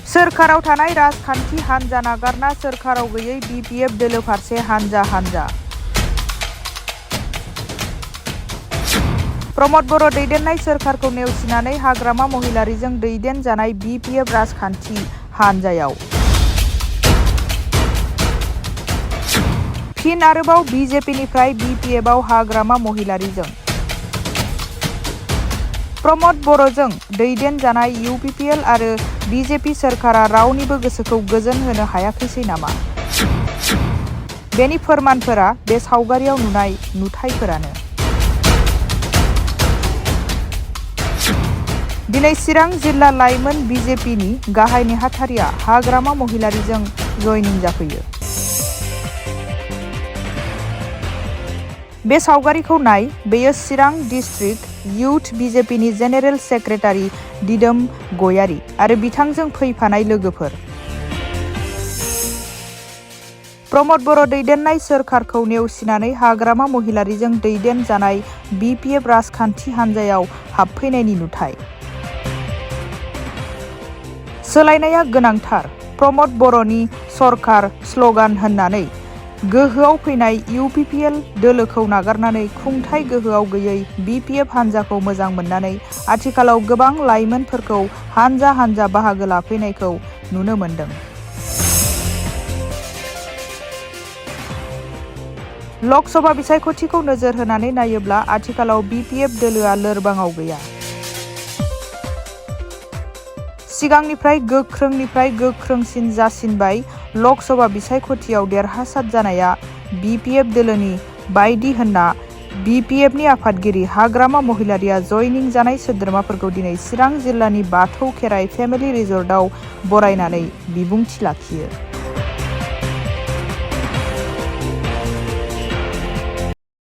सोरखाराव थानाय राजखान्थि हान्जा नागारना सोरखाराव गैयै BPF दोलो फारसे हान्जा प्रमद बर' दैदेननाय सोरखारखौ नेवसिनानै हाग्रामा महिलारीजों दैदेनजानाय BPF राजखान्थि हान्जायाव फिन आरोबाव BJPनिफ्राय BPFआव हाग्रामा महिलारीजों प्रमद बर'जों दैदेनजानाय UPPL आरो BJP सोरखारा रावनिबो गोसोखौ गोजोन होनो हायाखैसै नामा? बेनि फोरमानफोरा बे सावगारियाव नुनाय नुथायफोरानो। दिनै चिरां जिल्ला लाइमोन BJPनि गाहाय नेहाथारिया हाग्रामा महिलारीजों जयनिं जाफैयो। बे सावगारिखौ नाय, बेयो चिरां डिस्ट्रिक्ट इउथ BJPनि जेनेरेल सेक्रेटारि दिदोम गयारी आरो बिथांजों फैफानाय लोगोफोर। प्रमद बर' दैदेननाय सोरखारखौ नेवसिनानै हाग्रामा महिलारीजों दैदेनजानाय BPF राजखान्थि हान्जायाव हाबफैनायनि नुथाय। सोलायनाया गोनांथार। प्रमद बर'नि सरकार स्लगान होननानै गोहोआव फैनाय UPPL दोलोखौ नागारनानै खुंथाय गोहोआव गैयै BPF हान्जाखौ मोजां मोननानै आथिखालाव गोबां लाइमोनफोरखौ हान्जा बाहागो लाफैनायखौ नुनो मोन्दों। लकसभा बिसायख'थिखौ नोजोर होनानै नायोब्ला आथिखालाव BPF दोलोआ लोरबाङाव गैया। सिगांनिफ्राय गोख्रोंसिन जासिनबाय। लकसभा बिसायख'थियाव देरहासाद जानाया BPF दोलोनि बायदि होनना BPFनि आफादगिरि हाग्रामा महिलारीया जयनिं जानाय सोद्रोमाफोरखौ दिनै चिरां जिल्लानि बाथौ खेराइ फेमिलि रिजर्टआव बरायनानै बिबुंथि लाखियो।